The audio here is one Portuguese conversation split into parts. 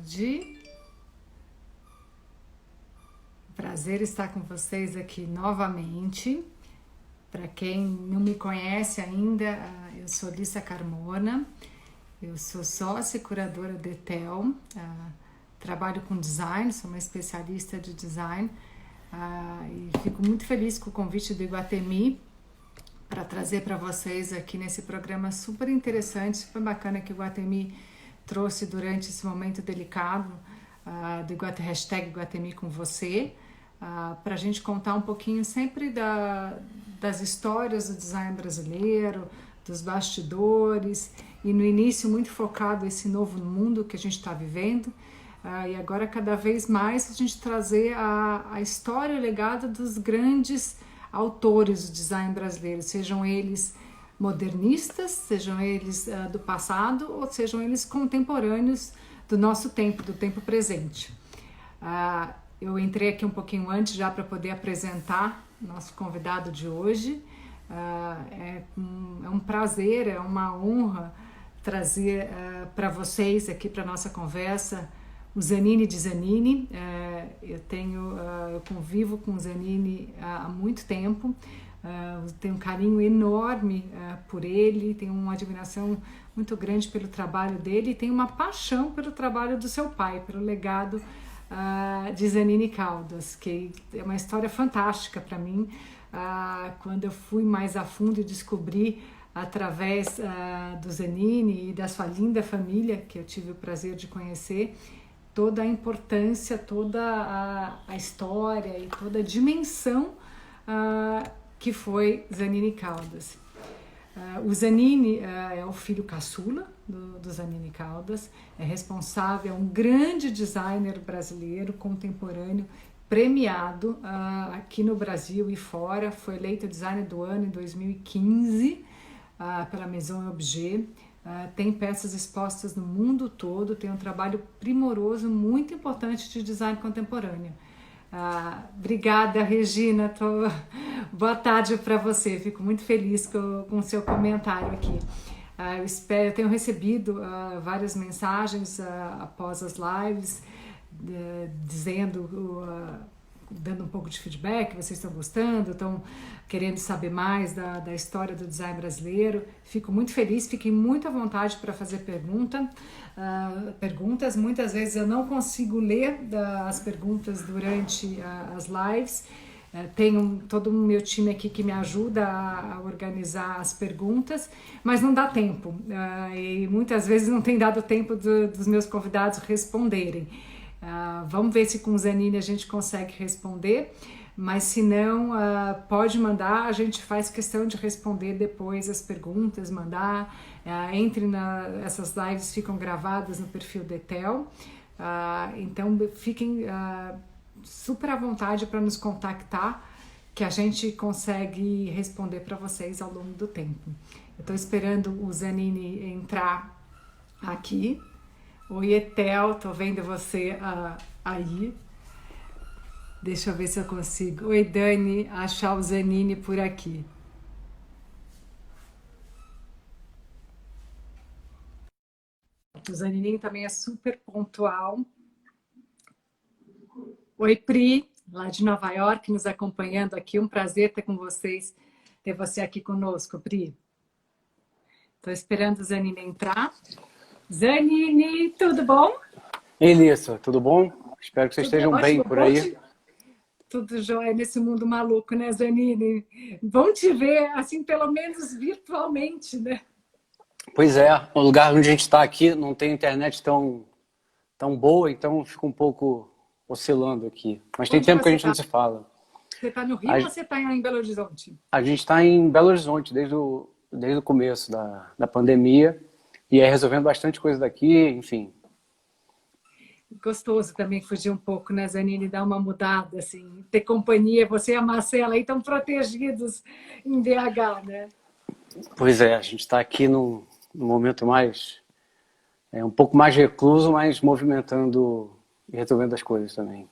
tarde. Prazer estar com vocês aqui novamente. Para quem não me conhece ainda, eu sou Lissa Carmona, eu sou sócia e curadora da ETEL, trabalho com design, sou uma especialista de design e fico muito feliz com o convite do Iguatemi para trazer para vocês aqui nesse programa super interessante, super bacana que o Iguatemi trouxe durante esse momento delicado do hashtag Iguatemi com você, para a gente contar um pouquinho sempre das histórias do design brasileiro, dos bastidores, e no início muito focado esse novo mundo que a gente está vivendo, e agora cada vez mais a gente trazer a história e o legado dos grandes autores do design brasileiro, sejam eles modernistas, sejam eles do passado ou sejam eles contemporâneos do nosso tempo, do tempo presente. Eu entrei aqui um pouquinho antes já para poder apresentar nosso convidado de hoje. É um prazer, é uma honra trazer para vocês aqui para nossa conversa o Zanini de Zanini. Eu convivo com o Zanini há muito tempo. Tenho um carinho enorme por ele, tenho uma admiração muito grande pelo trabalho dele e tenho uma paixão pelo trabalho do seu pai, pelo legado de Zanini Caldas, que é uma história fantástica para mim. Quando eu fui mais a fundo e descobri através do Zanini e da sua linda família, que eu tive o prazer de conhecer, toda a importância, toda a história e toda a dimensão que foi Zanini Caldas. O Zanini é o filho caçula do Zanini Caldas, é responsável, é um grande designer brasileiro contemporâneo, premiado aqui no Brasil e fora, foi eleito designer do ano em 2015 pela Maison Objet, tem peças expostas no mundo todo, tem um trabalho primoroso, muito importante de design contemporâneo. Obrigada, Regina. Boa tarde para você. Fico muito feliz com o seu comentário aqui. Eu tenho recebido várias mensagens após as lives, dando um pouco de feedback, vocês estão gostando, estão querendo saber mais da história do design brasileiro. Fico muito feliz, fiquem muito à vontade para fazer perguntas. Muitas vezes eu não consigo ler as perguntas durante as lives. Tenho todo o meu time aqui que me ajuda a organizar as perguntas, mas não dá tempo. E muitas vezes não tem dado tempo dos meus convidados responderem. Vamos ver se com o Zanini a gente consegue responder, mas se não, pode mandar, a gente faz questão de responder depois as perguntas, mandar. Essas lives ficam gravadas no perfil da ETEL, então fiquem super à vontade para nos contactar, que a gente consegue responder para vocês ao longo do tempo. Eu estou esperando o Zanini entrar aqui. Oi, Etel, tô vendo você aí. Deixa eu ver se eu consigo. Oi, Dani, achar o Zanini por aqui. O Zanini também é super pontual. Oi, Pri, lá de Nova York, nos acompanhando aqui. Um prazer ter você aqui conosco, Pri. Estou esperando o Zanini entrar. Zanini, tudo bom? Elissa, tudo bom? Espero que vocês estejam ótimo, bem por aí. Tudo jóia nesse mundo maluco, né, Zanini? Bom te ver, assim, pelo menos virtualmente, né? Pois é, o lugar onde a gente está aqui não tem internet tão boa, então fica um pouco oscilando aqui. Mas tem tempo que a gente não se fala. Você está no Rio ou você está em Belo Horizonte? A gente está em Belo Horizonte desde o começo da pandemia e é resolvendo bastante coisa daqui, enfim. Gostoso também fugir um pouco, né, Zanini? Dar uma mudada, assim, ter companhia. Você e a Marcela aí estão protegidos em BH, né? Pois é, a gente está aqui no momento um pouco mais recluso, mas movimentando e resolvendo as coisas também.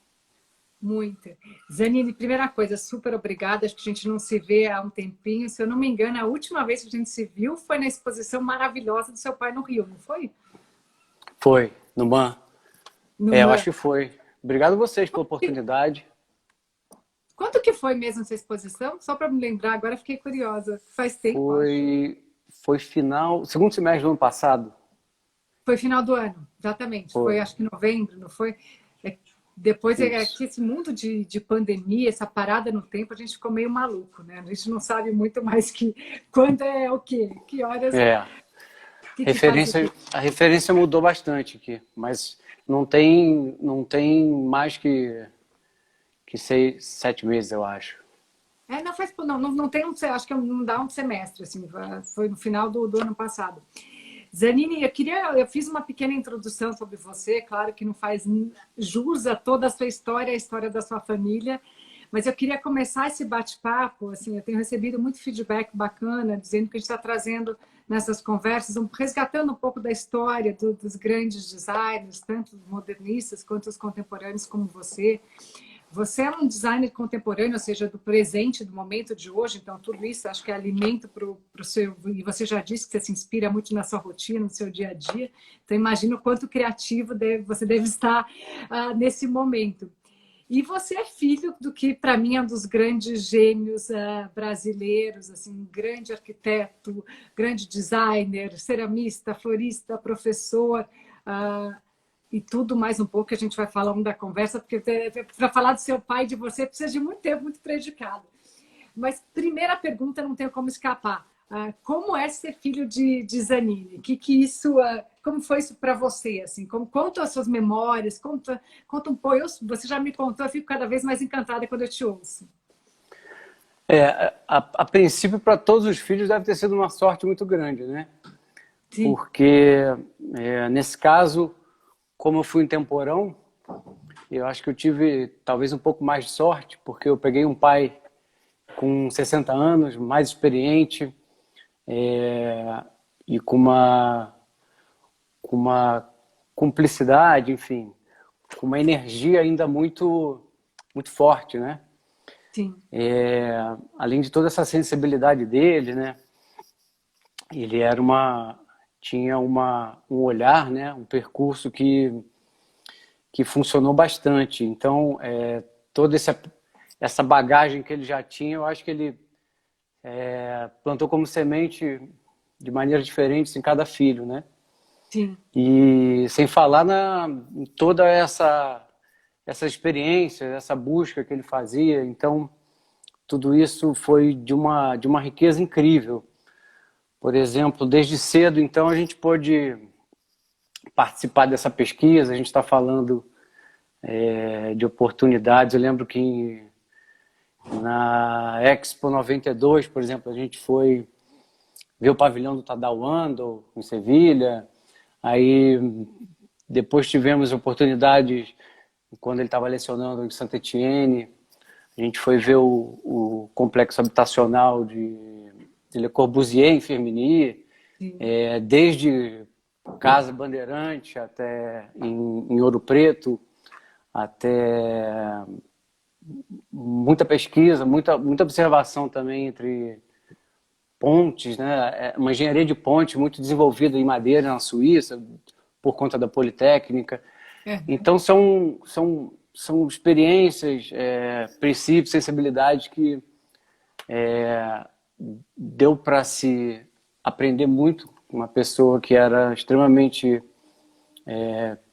Muito. Zanini, primeira coisa, super obrigada. Acho que a gente não se vê há um tempinho. Se eu não me engano, a última vez que a gente se viu foi na exposição maravilhosa do seu pai no Rio, não foi? Foi, no MAN. Eu acho que foi. Obrigado a vocês pela oportunidade. Quanto que foi mesmo essa exposição? Só para me lembrar, agora fiquei curiosa. Faz tempo, acho. Foi final, segundo semestre do ano passado. Foi final do ano, exatamente. Foi Foi. acho que novembro, não foi? Depois Isso. que esse mundo de pandemia, essa parada no tempo, a gente ficou meio maluco, né? A gente não sabe muito mais que quando é o quê, que horas, É. que faz o quê. A referência mudou bastante aqui, mas não tem mais que 6, 7 meses, eu acho. Não faz, não tem acho que não dá um semestre, assim, foi no final do ano passado. Zanini, eu fiz uma pequena introdução sobre você, claro que não faz jus a toda a sua história, a história da sua família, mas eu queria começar esse bate-papo, assim, eu tenho recebido muito feedback bacana, dizendo que a gente está trazendo nessas conversas, resgatando um pouco da história dos grandes designers, tanto os modernistas quanto os contemporâneos como você. Você é um designer contemporâneo, ou seja, do presente, do momento de hoje, então tudo isso acho que é alimento para o seu... E você já disse que você se inspira muito na sua rotina, no seu dia a dia, então imagino o quanto criativo você deve estar nesse momento. E você é filho do que, para mim, é um dos grandes gênios brasileiros, assim, um grande arquiteto, grande designer, ceramista, florista, professor... e tudo mais um pouco que a gente vai falar da conversa, porque para falar do seu pai e de você precisa de muito tempo, muito predicado. Mas primeira pergunta, não tenho como escapar. Como é ser filho de Zanini? Como foi isso para você? Assim, conta as suas memórias, conta um pouco. Você já me contou, eu fico cada vez mais encantada quando eu te ouço. A princípio, para todos os filhos, deve ter sido uma sorte muito grande, né? Sim. Porque, nesse caso, como eu fui um temporão, eu acho que eu tive talvez um pouco mais de sorte, porque eu peguei um pai com 60 anos, mais experiente, e com uma cumplicidade, enfim, com uma energia ainda muito, muito forte, né? Sim. Além de toda essa sensibilidade dele, né? Ele tinha um olhar, né? Um percurso que funcionou bastante. Então, toda essa bagagem que ele já tinha, eu acho que ele plantou como semente de maneiras diferentes em cada filho, né? Sim. E sem falar em toda essa experiência, essa busca que ele fazia. Então, tudo isso foi de uma riqueza incrível. Por exemplo, desde cedo, então, a gente pôde participar dessa pesquisa, a gente está falando de oportunidades. Eu lembro que na Expo 92, por exemplo, a gente foi ver o pavilhão do Tadao Ando, em Sevilha. Aí depois tivemos oportunidades, quando ele estava lecionando em Saint-Étienne, a gente foi ver o complexo habitacional de Le Corbusier, em Firminy, desde Casa Bandeirante até em Ouro Preto, até muita pesquisa, muita observação também entre pontes, né? Uma engenharia de pontes muito desenvolvida em Madeira, na Suíça, por conta da Politécnica. Então são experiências, princípios, sensibilidades que deu para se aprender muito com uma pessoa que era extremamente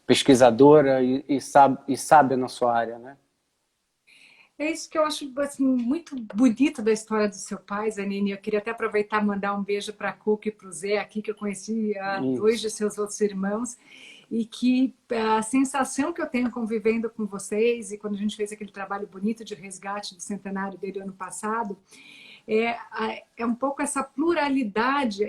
pesquisadora e sábia na sua área, né? É isso que eu acho assim, muito bonito da história do seu pai, Zanini. Eu queria até aproveitar e mandar um beijo para a Cuca e para o Zé, aqui que eu conheci dois de seus outros irmãos, e que a sensação que eu tenho convivendo com vocês, e quando a gente fez aquele trabalho bonito de resgate do centenário dele ano passado, é um pouco essa pluralidade.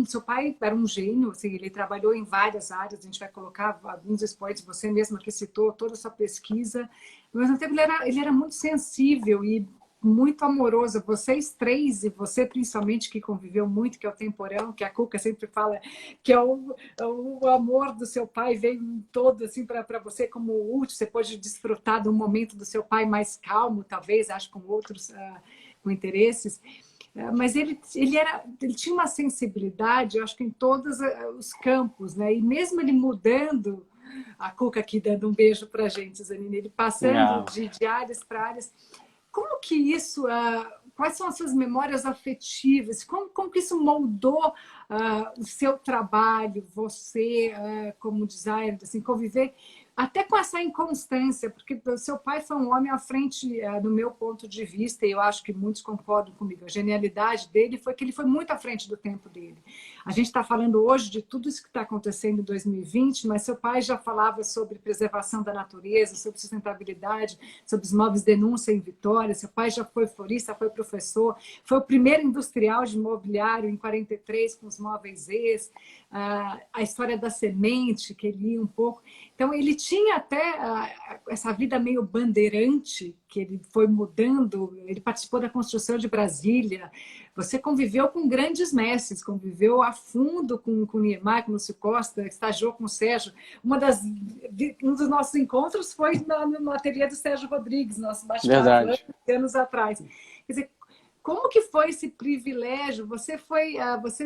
Seu pai era um gênio, assim, ele trabalhou em várias áreas, a gente vai colocar alguns spoilers, você mesma que citou toda a sua pesquisa, mas ao mesmo tempo ele era muito sensível e muito amoroso. Vocês três, e você principalmente, que conviveu muito, que é o temporão, que a Cuca sempre fala que é o amor do seu pai veio todo assim para você como útil, você pode desfrutar de um momento do seu pai mais calmo, talvez, acho, com outros com interesses, mas ele tinha uma sensibilidade, eu acho que em todos os campos, né? E mesmo ele mudando a Cuca aqui dando um beijo para a gente, Zanini, ele passando de áreas para áreas. Como que isso, quais são as suas memórias afetivas? Como que isso moldou o seu trabalho, você como designer, assim, conviver até com essa inconstância, porque o seu pai foi um homem à frente, do meu ponto de vista, e eu acho que muitos concordam comigo. A genialidade dele foi que ele foi muito à frente do tempo dele. A gente está falando hoje de tudo isso que está acontecendo em 2020, mas seu pai já falava sobre preservação da natureza, sobre sustentabilidade, sobre os móveis denúncia em Vitória. Seu pai já foi florista, foi professor, foi o primeiro industrial de mobiliário em 43 com os móveis ex, a história da semente, que ele ia um pouco. Então, ele tinha até essa vida meio bandeirante, que ele foi mudando, ele participou da construção de Brasília. Você conviveu com grandes mestres, conviveu a fundo com o Niemeyer, com o Lúcio Costa, estagiou com o Sérgio. Um dos nossos encontros foi no ateliê do Sérgio Rodrigues, nosso bate-papo, anos atrás. Quer dizer, como que foi esse privilégio? Você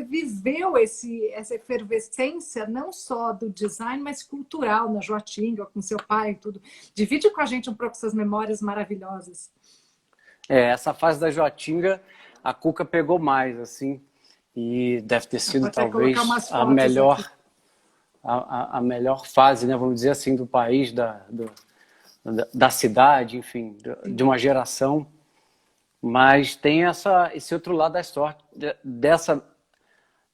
viveu essa efervescência não só do design, mas cultural na Joatinga, com seu pai e tudo. Divide com a gente um pouco suas memórias maravilhosas. Essa fase da Joatinga, a Cuca pegou mais, assim, e deve ter sido talvez a melhor fase, né, vamos dizer assim, do país, da cidade, enfim, de uma geração. Mas tem esse outro lado da sorte,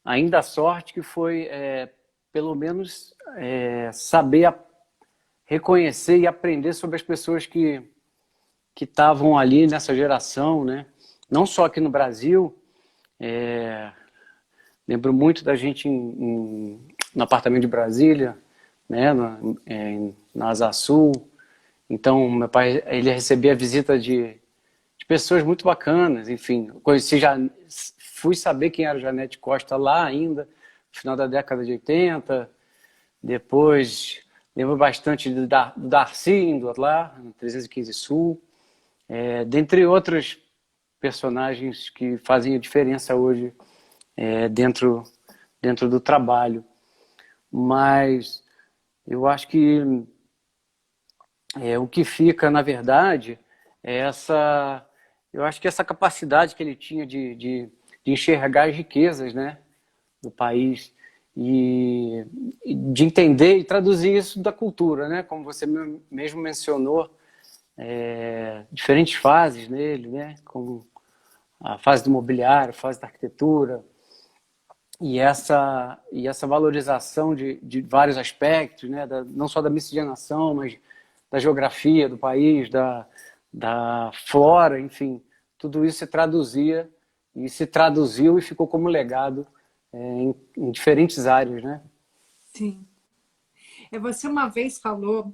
ainda a sorte que foi, pelo menos, saber reconhecer e aprender sobre as pessoas que estavam ali nessa geração, né? Não só aqui no Brasil. Lembro muito da gente no apartamento de Brasília, né? Na Asa Sul. Então, meu pai, ele recebia a visita de pessoas muito bacanas, enfim, fui saber quem era Janete Costa lá ainda, no final da década de 80, depois lembro bastante do Darcy indo lá, no 315 Sul, dentre outros personagens que fazem a diferença hoje dentro do trabalho. Mas eu acho que o que fica, na verdade, eu acho que essa capacidade que ele tinha de enxergar as riquezas, né, do país e de entender e traduzir isso da cultura, né, como você mesmo mencionou, diferentes fases nele, né, como a fase do mobiliário, a fase da arquitetura e essa valorização de vários aspectos, né, não só da miscigenação, mas da geografia do país, da flora, enfim, tudo isso se traduzia e se traduziu e ficou como legado em diferentes áreas, né? Sim. Você uma vez falou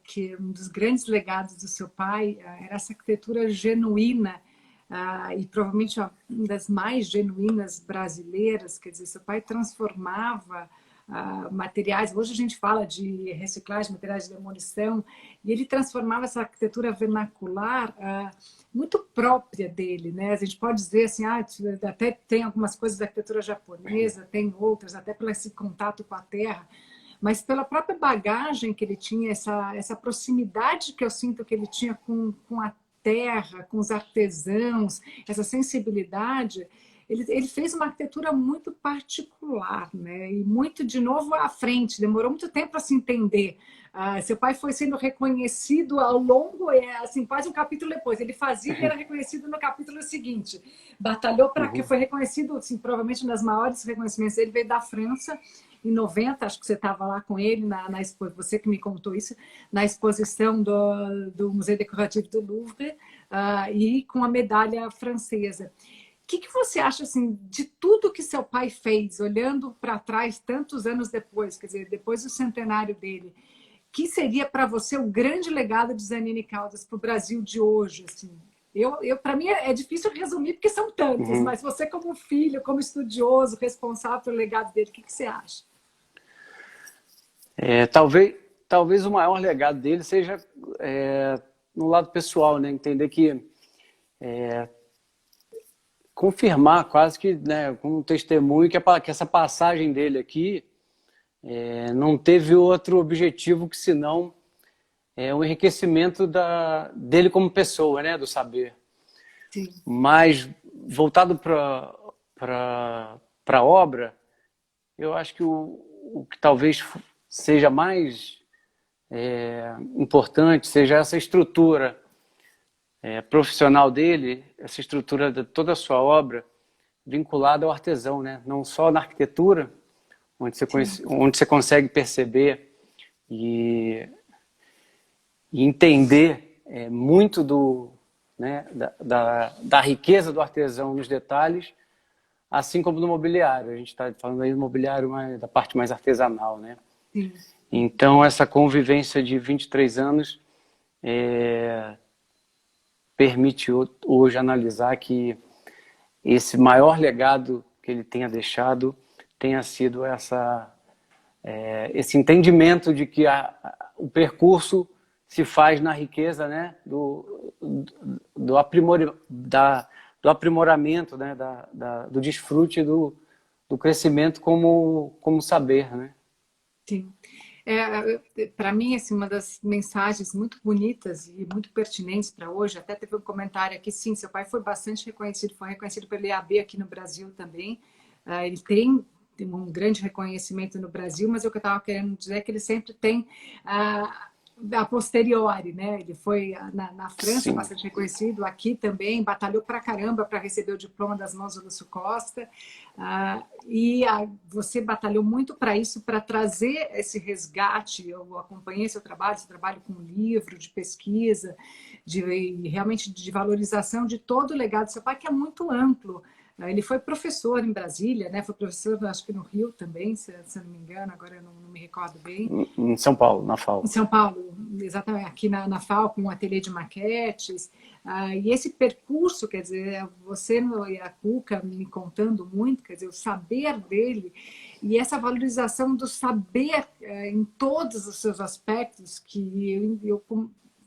que um dos grandes legados do seu pai era essa arquitetura genuína e provavelmente uma das mais genuínas brasileiras, quer dizer, seu pai transformava materiais, hoje a gente fala de reciclagem, materiais de demolição, e ele transformava essa arquitetura vernacular muito própria dele, né? A gente pode dizer assim, até tem algumas coisas da arquitetura japonesa, tem outras, até pelo esse contato com a terra, mas pela própria bagagem que ele tinha, essa proximidade que eu sinto que ele tinha com a terra, com os artesãos, essa sensibilidade, ele fez uma arquitetura muito particular, né? E muito, de novo, à frente. Demorou muito tempo para se entender. Seu pai foi sendo reconhecido ao longo, assim, quase um capítulo depois. Ele fazia e era reconhecido no capítulo seguinte. Batalhou para que foi reconhecido, assim, provavelmente um dos maiores reconhecimentos dele veio da França, em 90, acho que você estava lá com ele, você que me contou isso, na exposição do Museu Decorativo do Louvre, e com a medalha francesa. O que você acha assim, de tudo que seu pai fez, olhando para trás tantos anos depois, quer dizer, depois do centenário dele, que seria para você o grande legado de Zanini Caldas para o Brasil de hoje? Assim? Para mim é difícil resumir, porque são tantos, mas você como filho, como estudioso, responsável pelo legado dele, o que você acha? Talvez o maior legado dele seja no lado pessoal, né? Entender que confirmar quase que, né, com um testemunho que essa passagem dele aqui não teve outro objetivo que senão o enriquecimento dele como pessoa, né, do saber. Sim. Mas voltado para a obra, eu acho que o que talvez seja mais importante seja essa estrutura profissional dele, essa estrutura de toda a sua obra vinculada ao artesão, né? Não só na arquitetura, onde você consegue perceber e entender muito né, da riqueza do artesão nos detalhes, assim como no mobiliário. A gente está falando aí do mobiliário da parte mais artesanal, né? Sim. Então, essa convivência de 23 anos permite hoje analisar que esse maior legado que ele tenha deixado tenha sido esse entendimento de que o percurso se faz na riqueza, né, do aprimoramento, né, do desfrute do crescimento como saber, né? Sim. Para mim, assim, uma das mensagens muito bonitas e muito pertinentes para hoje, até teve um comentário aqui, sim, seu pai foi bastante reconhecido, foi reconhecido pelo IAB aqui no Brasil também. Ele tem um grande reconhecimento no Brasil, mas o que eu estava querendo dizer é que ele sempre tem a posteriori, né? Ele foi na França Sim. bastante reconhecido, aqui também, batalhou pra caramba para receber o diploma das mãos do Lúcio Costa. Você batalhou muito para isso, para trazer esse resgate. Eu acompanhei seu trabalho com livro, de pesquisa, realmente de valorização de todo o legado do seu pai, que é muito amplo. Ele foi professor em Brasília, né? Foi professor, acho que no Rio também, se eu não me engano, agora eu não me recordo bem. Em São Paulo, na Em FAO. São Paulo, exatamente, aqui na FAO, com um ateliê de maquetes. E esse percurso, quer dizer, você e a Cuca me contando muito, quer dizer, o saber dele e essa valorização do saber em todos os seus aspectos, que eu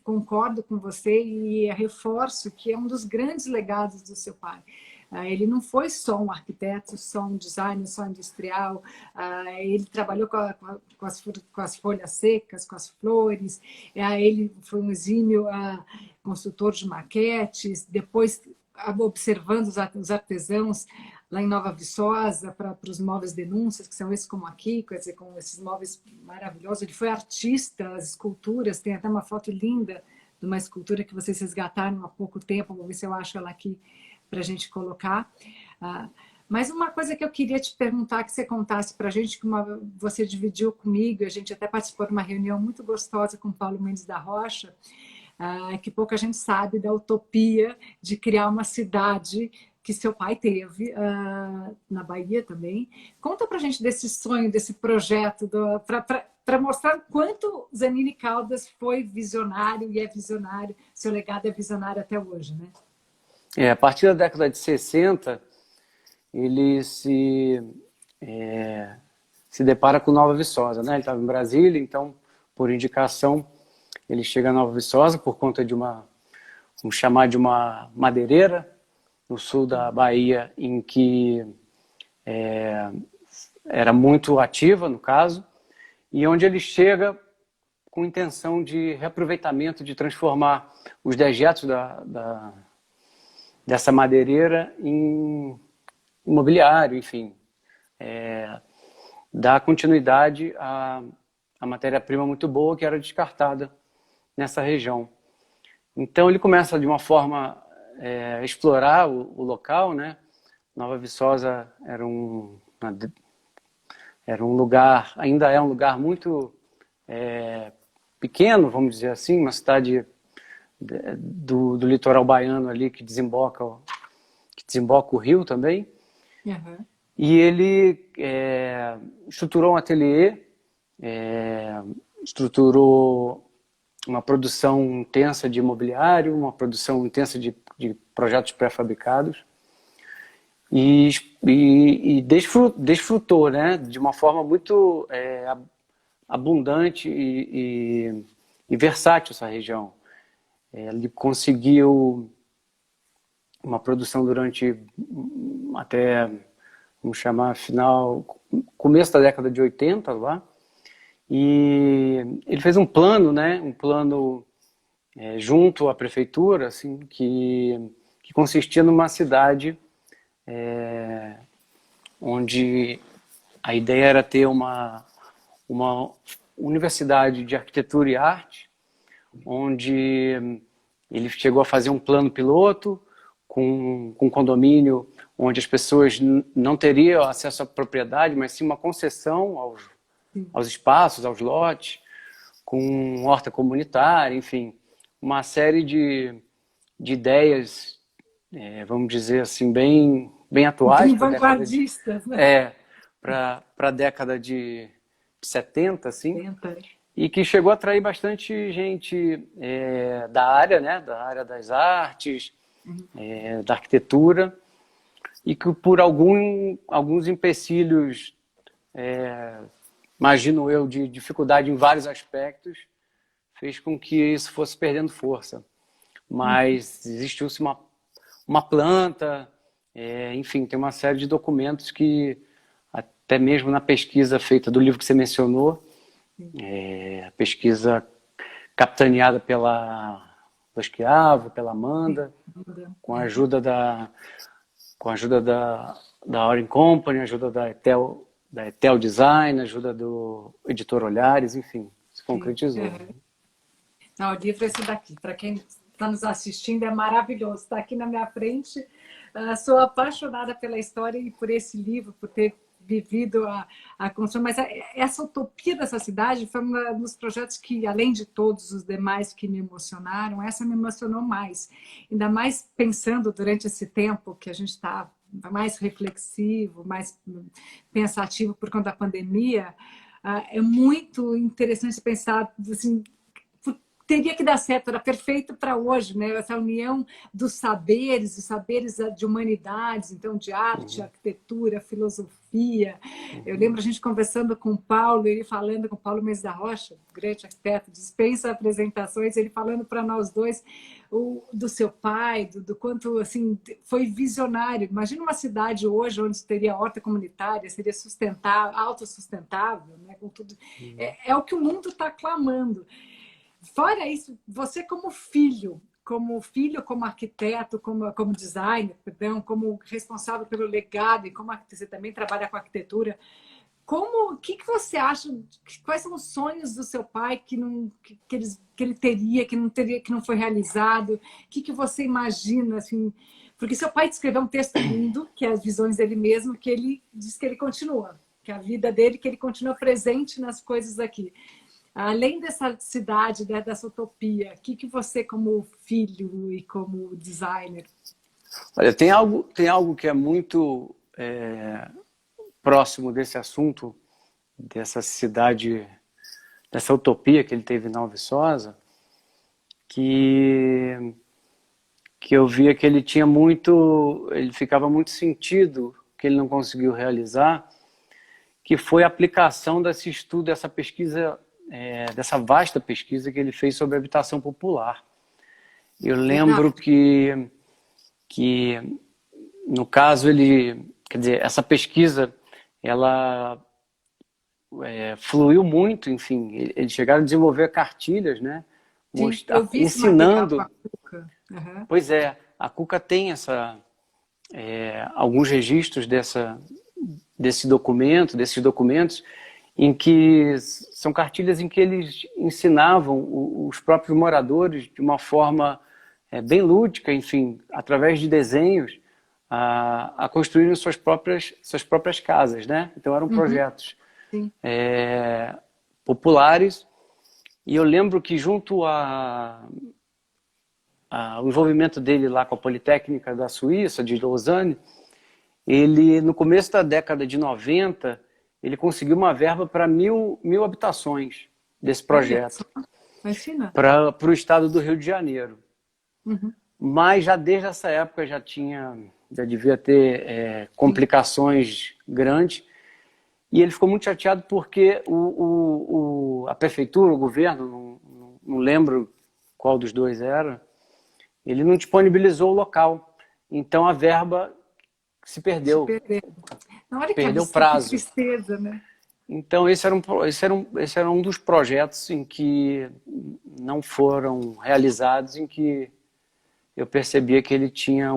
concordo com você e reforço que é um dos grandes legados do seu pai. Ele não foi só um arquiteto, só um designer, só industrial. Ele trabalhou com as folhas secas, com as flores. Ele foi um exímio construtor de maquetes. Depois, observando os artesãos lá em Nova Viçosa para os móveis denúncias, que são esses como aqui, quer dizer, com esses móveis maravilhosos. Ele foi artista, as esculturas. Tem até uma foto linda de uma escultura que vocês resgataram há pouco tempo. Vou ver se eu acho ela aqui para a gente colocar. Mas uma coisa que eu queria te perguntar, que você contasse para a gente, que você dividiu comigo, a gente até participou de uma reunião muito gostosa com o Paulo Mendes da Rocha, que pouca gente sabe da utopia de criar uma cidade que seu pai teve, na Bahia também. Conta para a gente desse sonho, desse projeto, para mostrar quanto Zanini Caldas foi visionário e é visionário, seu legado é visionário até hoje, né? A partir da década de 60, ele se depara com Nova Viçosa, né? Ele estava em Brasília, então, por indicação, ele chega a Nova Viçosa por conta de vamos chamar de uma madeireira no sul da Bahia, em que era muito ativa, no caso, e onde ele chega com intenção de reaproveitamento, de transformar os dejetos dessa madeireira em imobiliário, enfim, dar continuidade à matéria-prima muito boa que era descartada nessa região. Então ele começa de uma forma a explorar o local, né? Nova Viçosa era um lugar, ainda é um lugar muito pequeno, vamos dizer assim, uma cidade do litoral baiano ali que desemboca o rio também. Uhum. E ele estruturou um ateliê, estruturou uma produção intensa de imobiliário, uma produção intensa de projetos pré-fabricados e desfrutou, né, de uma forma muito abundante e versátil essa região. Ele conseguiu uma produção durante até, vamos chamar, começo da década de 80 lá, E ele fez um plano, né? Um plano junto à prefeitura, assim, que consistia numa cidade onde a ideia era ter uma universidade de arquitetura e arte, onde ele chegou a fazer um plano piloto com um condomínio onde as pessoas não teriam acesso à propriedade, mas sim uma concessão aos espaços, aos lotes, com horta comunitária, enfim, uma série de ideias, vamos dizer assim, bem atuais. Bem vanguardistas, né? Para a década de 70, assim, 70. e que chegou a atrair bastante gente da área, né, da área das artes, da arquitetura, e que por alguns empecilhos, imagino eu, de dificuldade em vários aspectos, fez com que isso fosse perdendo força. Mas existiu-se uma planta, enfim, tem uma série de documentos que, até mesmo na pesquisa feita do livro que você mencionou, a pesquisa capitaneada pela Schiavo, pela Amanda, com a ajuda da Oren Company, ajuda da Etel Design, ajuda do editor Olhares, enfim, se concretizou. Não, o livro é esse daqui. Para quem está nos assistindo, é maravilhoso. Está aqui na minha frente. Sou apaixonada pela história e por esse livro, por ter vivido a construção. Mas essa utopia dessa cidade foi um dos projetos que, além de todos os demais que me emocionaram, essa me emocionou mais. Ainda mais pensando durante esse tempo que a gente está mais reflexivo, mais pensativo por conta da pandemia. É muito interessante pensar assim, teria que dar certo, era perfeito para hoje, né? Essa união dos saberes, os saberes de humanidades, então de arte, arquitetura, filosofia. Eu lembro a gente conversando com o Paulo, ele falando com o Paulo Mendes da Rocha, grande arquiteto, dispensa apresentações, ele falando para nós dois do seu pai, do quanto assim foi visionário. Imagina uma cidade hoje onde teria horta comunitária, seria sustentável, autossustentável, né? Com tudo. É o que o mundo está clamando. Fora isso, você como filho, como arquiteto, como designer, perdão, como responsável pelo legado e como você também trabalha com arquitetura, o que você acha? Quais são os sonhos do seu pai que ele teria, que não foi realizado? O que você imagina assim? Porque seu pai escreveu um texto lindo, que é as visões dele mesmo, que ele diz que ele continua, que a vida dele, que ele continua presente nas coisas aqui. Além dessa cidade, dessa utopia, o que você, como filho e como designer? Olha, tem algo que é muito próximo desse assunto, dessa cidade, dessa utopia que ele teve em Nova Viçosa, que eu via que ele ficava muito sentido, que ele não conseguiu realizar, que foi a aplicação desse estudo, dessa pesquisa, dessa vasta pesquisa que ele fez sobre habitação popular. Eu lembro que no caso quer dizer, essa pesquisa, ela fluiu muito, enfim, eles chegaram a desenvolver cartilhas, né? Eu vi ensinando. A Cuca. Uhum. Pois é, a Cuca tem alguns registros desses documentos, em que são cartilhas em que eles ensinavam os próprios moradores de uma forma bem lúdica, enfim, através de desenhos, a construírem suas próprias casas, né? Então eram projetos populares, e eu lembro que junto ao envolvimento dele lá com a Politécnica da Suíça, de Lausanne, ele, no começo da década de 90, ele conseguiu uma verba para 1.000 habitações desse projeto para o estado do Rio de Janeiro. Mas já desde essa época já devia ter complicações grandes, e ele ficou muito chateado porque a prefeitura, o governo, não lembro qual dos dois era, ele não disponibilizou o local. Então a verba se perdeu. Na hora perdeu o prazo. Que tristeza, né? Então, esse era um dos projetos em que não foram realizados, em que eu percebia que ele tinha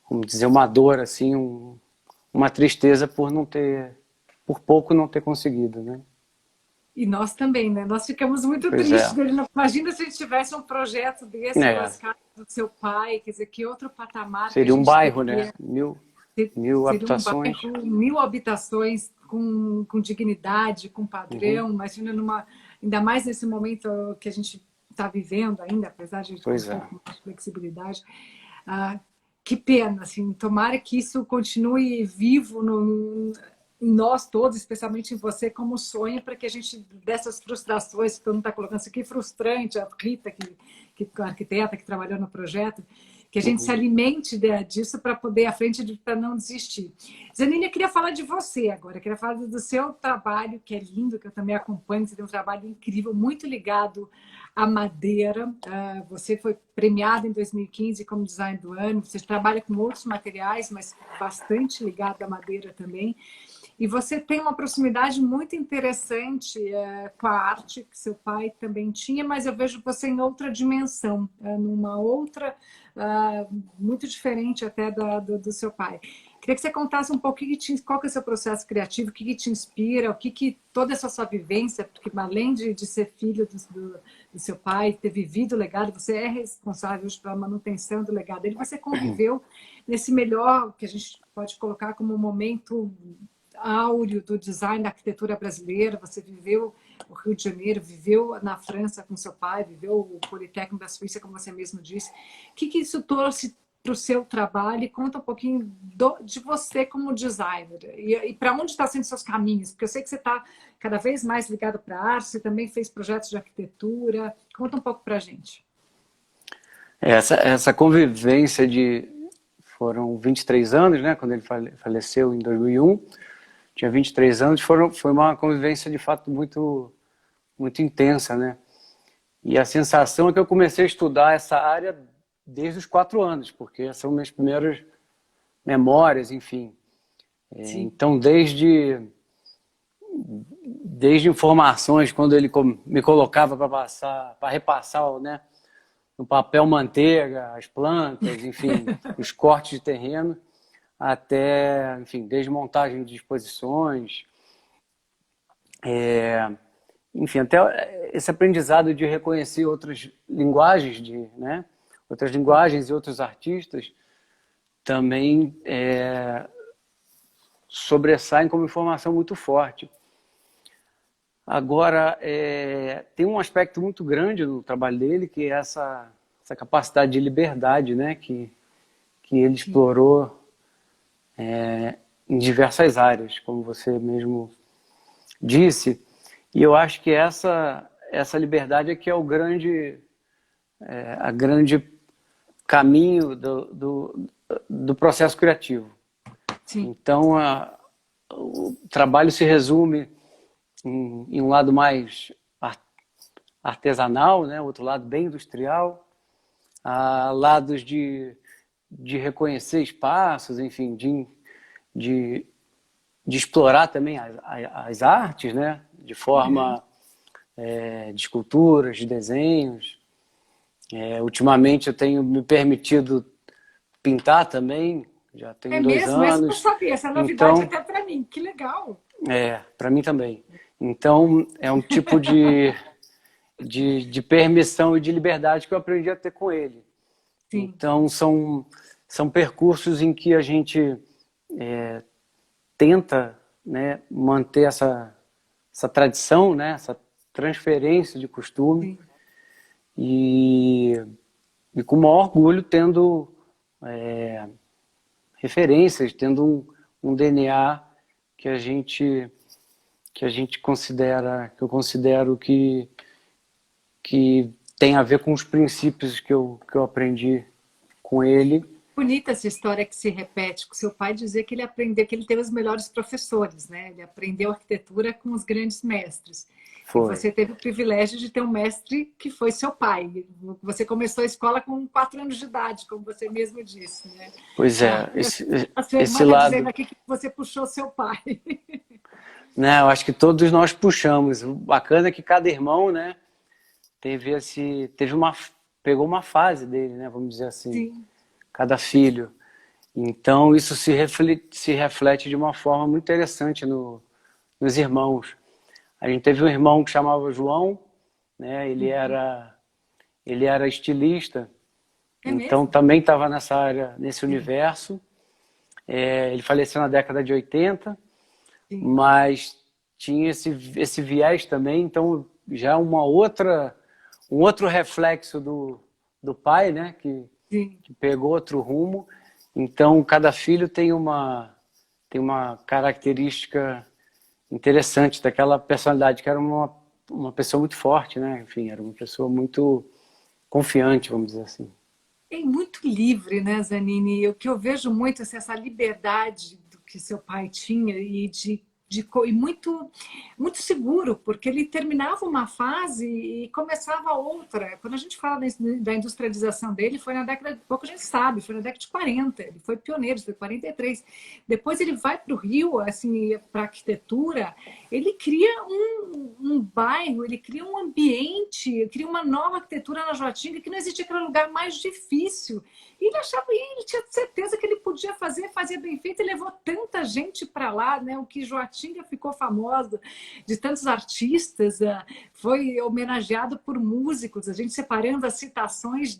vamos dizer, uma dor, assim, uma tristeza por não ter, por pouco não ter conseguido, né? E nós também, né? Nós ficamos muito Pois é. tristes dele. Imagina se a gente tivesse um projeto desse com É, as casas do seu pai, quer dizer, que outro patamar que a seria um gente bairro, né? teria. Mil Seria um habitações. bairro, 1.000 habitações com dignidade, com padrão. Imagina ainda mais nesse momento que a gente está vivendo ainda, apesar de com um Pois é. pouco mais de flexibilidade. Ah, que pena, assim, tomara que isso continue vivo em nós todos, especialmente em você, como sonho, para que a gente, dessas frustrações que todo mundo está colocando, isso aqui é frustrante, a Rita, que a arquiteta que trabalhou no projeto, que a gente se alimente disso para poder ir à frente, para não desistir. Zanine, eu queria falar de você agora, eu queria falar do seu trabalho, que é lindo, que eu também acompanho, você tem um trabalho incrível, muito ligado à madeira. Você foi premiada em 2015 como design do ano, você trabalha com outros materiais, mas bastante ligado à madeira também. E você tem uma proximidade muito interessante com a arte, que seu pai também tinha, mas eu vejo você em outra dimensão, numa outra, muito diferente até do seu pai. Queria que você contasse um pouco qual que é o seu processo criativo, o que te inspira, toda essa sua vivência, porque além de ser filho do seu pai, ter vivido o legado, você é responsável pela manutenção do legado dele, você conviveu nesse melhor, que a gente pode colocar como um momento áureo do design da arquitetura brasileira. Você viveu o Rio de Janeiro, viveu na França com seu pai, viveu o Politécnico da Suíça, como você mesmo disse. O que isso trouxe para o seu trabalho? E conta um pouquinho de você como designer. E para onde estão sendo seus caminhos? Porque eu sei que você está cada vez mais ligado para a arte, você também fez projetos de arquitetura. Conta um pouco para a gente. Essa convivência foram 23 anos, né? Quando ele faleceu em 2001. Tinha 23 anos, foi uma convivência de fato muito, muito intensa, né? E a sensação é que eu comecei a estudar essa área desde os 4 anos, porque são minhas primeiras memórias, enfim. Então, desde informações, quando ele me colocava para repassar, né, no papel manteiga, as plantas, enfim, os cortes de terreno, até, enfim, desde montagem de exposições, enfim, até esse aprendizado de reconhecer outras linguagens, né, outras linguagens e outros artistas, também sobressaem como informação muito forte. Agora, tem um aspecto muito grande no trabalho dele, que é essa capacidade de liberdade, né, que ele explorou em diversas áreas, como você mesmo disse. E eu acho que essa liberdade é que é a grande caminho do processo criativo. Sim. Então, o trabalho se resume em um lado mais artesanal, né? Outro lado bem industrial, lados de reconhecer espaços, enfim, de explorar também as artes, né? De forma de esculturas, de desenhos. Ultimamente eu tenho me permitido pintar também, já tenho 2 anos. É mesmo? Eu sabia, essa novidade então, até para mim, que legal. Para mim também. Então, é um tipo de permissão e de liberdade que eu aprendi a ter com ele. Sim. Então, são percursos em que a gente tenta, né, manter essa tradição, né, essa transferência de costume. Sim. E com o maior orgulho tendo referências, tendo um DNA que a gente considera, que eu considero que tem a ver com os princípios que eu aprendi com ele. Bonita essa história que se repete, com seu pai dizer que ele aprendeu, que ele teve os melhores professores, né? Ele aprendeu arquitetura com os grandes mestres. Foi. E você teve o privilégio de ter um mestre que foi seu pai. Você começou a escola com 4 anos de idade, como você mesmo disse, né? Pois é. A sua irmã lado... dizendo aqui que você puxou seu pai. né, eu acho que todos nós puxamos. O bacana é que cada irmão, né, pegou uma fase dele, né, vamos dizer assim, Sim. cada filho. Então isso se reflete de uma forma muito interessante nos irmãos. A gente teve um irmão que chamava João, né, ele era estilista, É então mesmo? também estava nessa área, nesse universo. Ele faleceu na década de 80, Sim, mas tinha esse viés também, então já um outro reflexo do pai, né, sim. que pegou outro rumo. Então cada filho tem uma característica interessante daquela personalidade, que era uma pessoa muito forte, né? Enfim, era uma pessoa muito confiante, vamos dizer assim. É muito livre, né, Zanini? O que eu vejo muito assim, essa liberdade do que seu pai tinha e muito seguro, porque ele terminava uma fase e começava outra. Quando a gente fala da industrialização dele, foi na década, pouco a gente sabe, foi na década de 40. Ele foi pioneiro, foi 43. Depois ele vai para o Rio, assim, para arquitetura. Ele cria um bairro, ele cria um ambiente, cria uma nova arquitetura na Joatinga que não existia aquele lugar mais difícil. E ele tinha certeza que ele podia fazer, fazia bem feito, e levou tanta gente para lá, né? O que Joatinga ficou famosa, de tantos artistas, foi homenageado por músicos, a gente separando as citações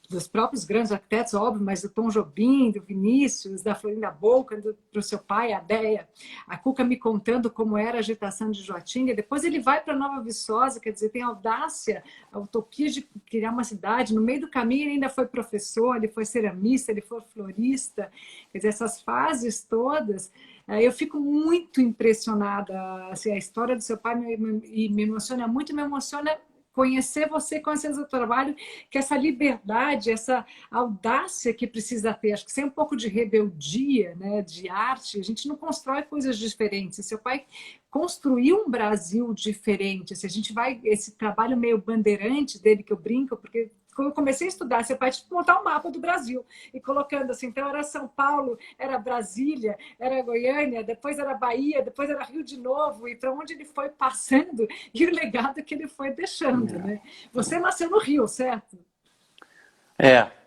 dos próprios grandes arquitetos, óbvio, mas do Tom Jobim, do Vinícius, da Florinda Bolca, do seu pai, a Déia, a Cuca me contando como era a agitação de Joatinga. Depois ele vai para Nova Viçosa, quer dizer, tem a audácia, a utopia de criar uma cidade. No meio do caminho ele ainda foi professor, ele foi ceramista, ele foi florista. Quer dizer, essas fases todas, eu fico muito impressionada. Assim, a história do seu pai me emociona muito, me emociona conhecer você, conhecer o seu trabalho, que essa liberdade, essa audácia que precisa ter, acho que sem um pouco de rebeldia, né, de arte, a gente não constrói coisas diferentes. Seu pai construiu um Brasil diferente. Se a gente vai, esse trabalho meio bandeirante dele, que eu brinco, porque quando eu comecei a estudar, seu pai tinha que montar um mapa do Brasil e colocando assim, então era São Paulo, era Brasília, era Goiânia, depois era Bahia, depois era Rio de novo, e para onde ele foi passando e o legado que ele foi deixando, né? Você nasceu no Rio, certo?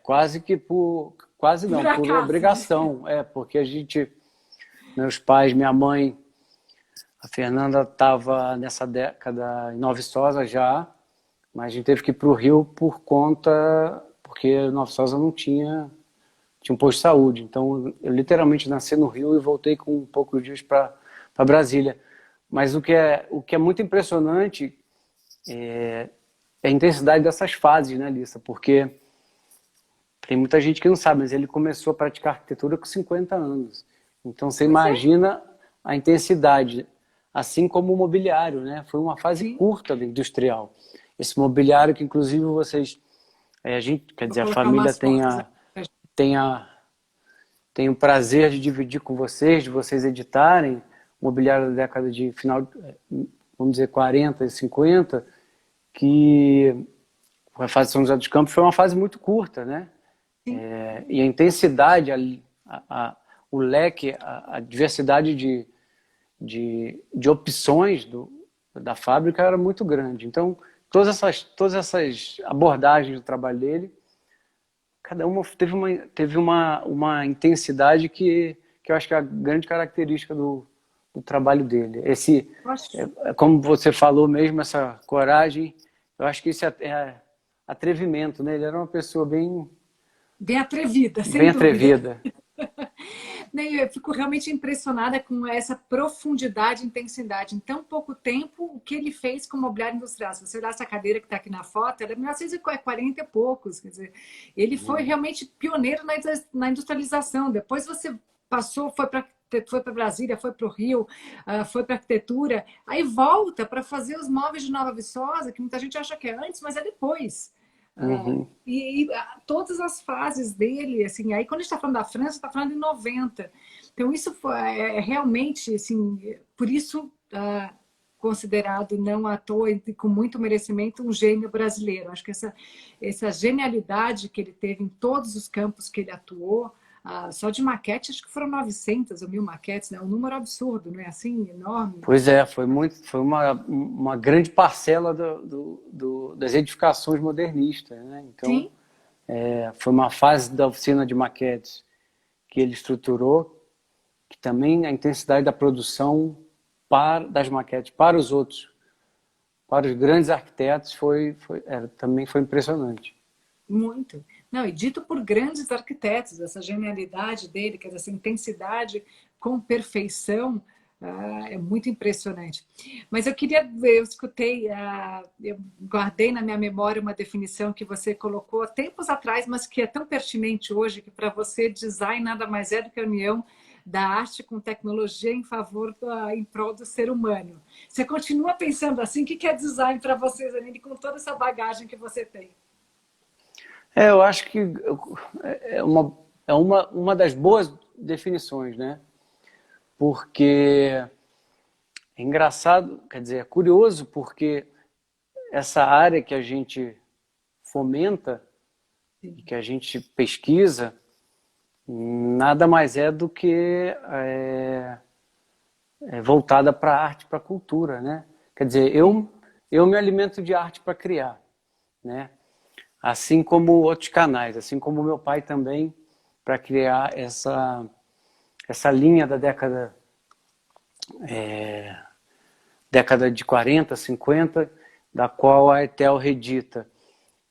Quase que quase Por não, por acaso. obrigação, porque meus pais, minha mãe, a Fernanda estava nessa década em Nova Viçosa já, mas a gente teve que ir para o Rio porque Nova Viçosa não tinha um posto de saúde. Então, eu literalmente nasci no Rio e voltei com poucos dias para Brasília. Mas o que é muito impressionante é a intensidade dessas fases, né, Lissa? Porque tem muita gente que não sabe, mas ele começou a praticar arquitetura com 50 anos. Então, você Pois é, imagina a intensidade, assim como o mobiliário, né? Foi uma fase sim. curta da industrial. Esse mobiliário que, inclusive, a gente, quer Vou dizer, a colocar família umas fotos aqui. tem, a, tem o prazer de dividir com vocês, de vocês editarem o mobiliário da década de final, vamos dizer, 40 e 50, que a fase de São José dos Campos foi uma fase muito curta, né? E a intensidade, o leque, a diversidade de opções da fábrica era muito grande. Então, todas essas abordagens do trabalho dele, cada uma teve uma intensidade que eu acho que é a grande característica do trabalho dele. Como você falou mesmo, essa coragem, eu acho que isso é atrevimento, né? Ele era uma pessoa Bem atrevida, bem sem dúvida. atrevida. Eu fico realmente impressionada com essa profundidade e intensidade. Em tão pouco tempo, o que ele fez com o mobiliário industrial. Se você olhar essa cadeira que está aqui na foto, ela é de 1940 e poucos. Quer dizer, ele foi realmente pioneiro na industrialização. Depois você passou, foi para Brasília, foi para o Rio, foi para arquitetura, aí volta para fazer os móveis de Nova Viçosa, que muita gente acha que é antes, mas é depois. Todas as fases dele, assim, aí quando a gente está falando da França, está falando em 90. Então, isso realmente, assim, por isso, considerado não à toa e com muito merecimento um gênio brasileiro. Acho que essa genialidade que ele teve em todos os campos que ele atuou, só de maquete, acho que foram 900 ou 1.000 maquetes, né? Um número absurdo, não é assim? Enorme. Pois é, foi uma grande parcela das edificações modernistas, né? Então, Sim. foi uma fase da oficina de maquetes que ele estruturou, que também a intensidade da produção das maquetes para os outros, para os grandes arquitetos, também foi impressionante. Muito. Não, e dito por grandes arquitetos, essa genialidade dele, quer dizer, essa intensidade com perfeição, é muito impressionante. Mas eu queria ver, eu escutei, eu guardei na minha memória uma definição que você colocou há tempos atrás, mas que é tão pertinente hoje, que para você design nada mais é do que a união da arte com tecnologia em favor, em prol do ser humano. Você continua pensando assim? O que é design para você, Zanini, com toda essa bagagem que você tem? Eu acho que uma das boas definições, né? Porque é engraçado, quer dizer, é curioso, porque essa área que a gente fomenta e que a gente pesquisa nada mais é do que voltada para a arte, para a cultura, né? Quer dizer, eu me alimento de arte para criar, né? Assim como outros canais, assim como meu pai também, para criar essa linha da década de 40, 50, da qual a Etel redita.